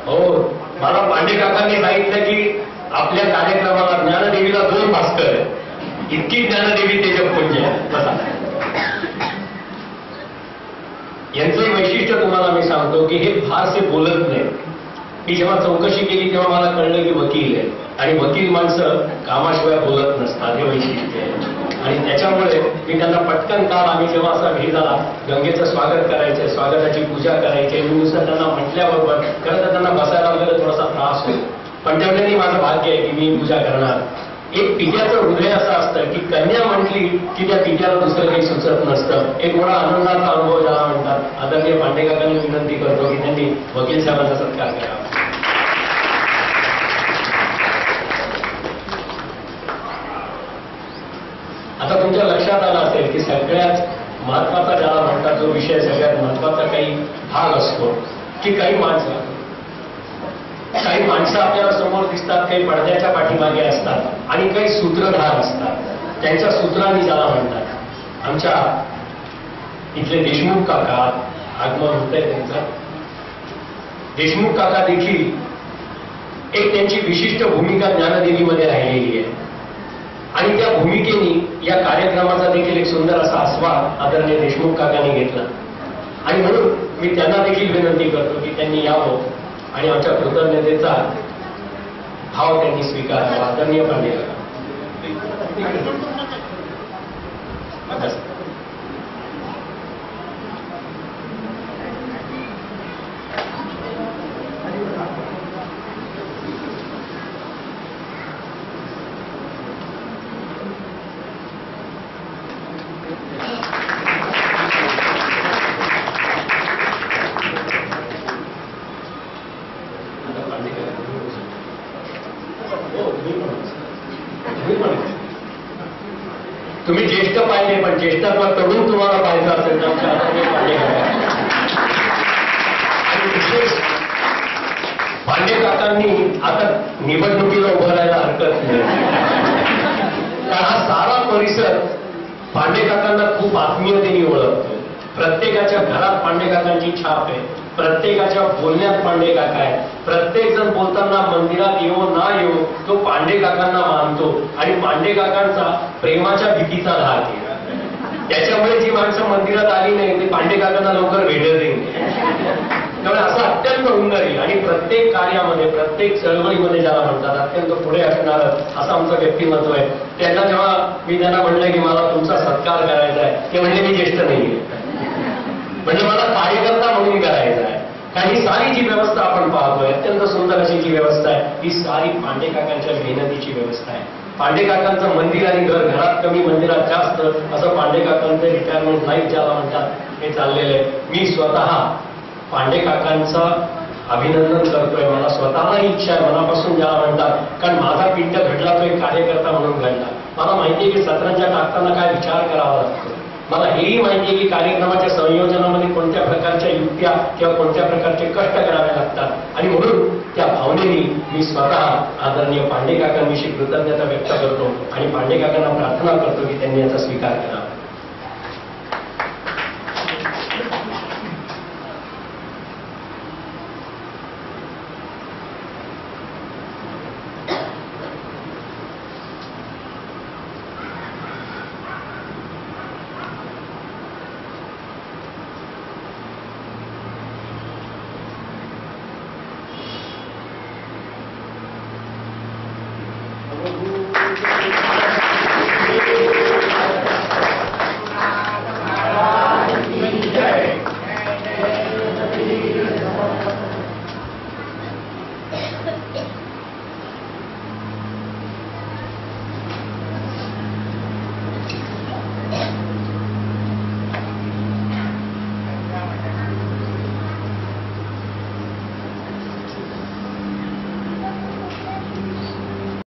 हो, मला पांडे काकांनी सांगितलं की आपल्या कार्यक्रमाला ज्ञानदेवीला 2 भास्कर आहे. इतकी ज्ञानदेवी तेजपुंज आहे. बसा. यांचं वैशिष्ट्य तुम्हाला मी सांगतो की हे फारसे बोलत नाही. मी जेव्हा चौकशी केली तेव्हा मला कळलं की वकील आहे आणि वकील माणसं कामाशिवाय बोलत नसतात, हे वैशिष्ट्य आहे. आणि त्याच्यामुळे मी त्यांना पटकन काल आम्ही जेव्हा असा भेट झाला, गंगेचं स्वागत करायचंय, स्वागताची पूजा करायची, मी नुसतं त्यांना म्हटल्याबरोबर खरं तर त्यांना बसायला वगैरे थोडासा त्रास होतो, पण त्यावेळी माझं भाग्य आहे की मी पूजा करणार. एक पित्याचं हृदय असं असतं की कन्या म्हटली की त्या पित्याला दुसरं काही सुचत नसतं. एक मोठा आनंदाचा अनुभव ज्याला म्हणतात. आदरणीय पांडे काकांनी विनंती करतो की त्यांनी वकील साहेबांचा सत्कार करावा. आता तुमच्या लक्षात आलं असेल की सगळ्यात महत्वाचा ज्याला म्हणतात जो विषय सगळ्यात महत्वाचा काही भाग असतो की काही माणसं आपल्याला समोर दिसतात, काही पडद्याच्या पाठीमागे असतात आणि काही सूत्रधार असतात. त्यांच्या सूत्रांनी ज्याला म्हणतात. आमच्या इथले देशमुख काका आगमन होत आहे त्यांचं. देशमुख काका देखील एक त्यांची विशिष्ट भूमिका ज्ञानदेवीमध्ये राहिलेली आहे आणि त्या भूमिकेने या कार्यक्रमाचा देखील एक सुंदर असा आस्वाद आदरणीय देशमुख काकांनी घेतला आणि म्हणून मी त्यांना देखील विनंती करतो की त्यांनी यावं आणि आमच्या कृतज्ञतेचा भाव त्यांनी स्वीकारावा. आदरणीय पांडे काका. तुम्ही ज्येष्ठ पाहिले, पण ज्येष्ठात्मा तरुण तुम्हाला पाहायचं असेल तर विशेष पांडे काकांनी आता निवडणुकीला उभं राहायला हरकत नाही. कारण हा सारा परिसर पांडे काकांना खूप आत्मीयतेने ओळखतो. प्रत्येकाच्या घरात पांडे काकांची छाप आहे. प्रत्येकाच्या बोलण्यात पांडे काका आहे. प्रत्येक जण बोलताना मंदिरात येऊ ना येऊ तो पांडे काकांना मानतो आणि पांडे काकांचा प्रेमाच्या भीतीचा धाक आहे. त्याच्यामुळे जी माणसं मंदिरात आली नाही ते पांडे काकांना लवकर भेटतही नाही. त्यामुळे असं अत्यंत हुंदर येईल आणि प्रत्येक कार्यामध्ये प्रत्येक चळवळीमध्ये ज्याला म्हणतात अत्यंत पुढे असणारं असं आमचं व्यक्तिमत्व आहे. त्यांना जेव्हा मी त्यांना म्हणलं की मला तुमचा सत्कार करायचा आहे, ते म्हणले मी ज्येष्ठ नाहीये, म्हणजे मला कार्यकर्ता म्हणून करायचा आहे. कारण ही सारी जी व्यवस्था आपण पाहतोय अत्यंत सुंदर अशी जी व्यवस्था आहे ही सारी पांडे काकांच्या मेहनतीची व्यवस्था आहे. पांडे काकांचं मंदिर आणि घर, घरात कमी मंदिरात जास्त, असं पांडे काकांचं रिटायरमेंट लाईफ ज्याला म्हणतात हे चाललेलं आहे. मी स्वतः पांडे काकांचं अभिनंदन करतोय. मला स्वतःला इच्छा आहे मनापासून ज्याला म्हणतात, कारण माझा पिंड घडला तो एक कार्यकर्ता म्हणून घडला. मला माहिती आहे की सत्रांच्या टाकताना काय विचार करावा लागतो. मला हेही माहिती आहे की कार्यक्रमाच्या संयोजनामध्ये कोणत्या प्रकारच्या युक्त्या किंवा कोणत्या प्रकारचे कष्ट करावे लागतात आणि म्हणून त्या भावनेने मी स्वतः आदरणीय पांडे काकांविषयी कृतज्ञता व्यक्त करतो आणि पांडे काकांना प्रार्थना करतो की त्यांनी याचा स्वीकार करावा.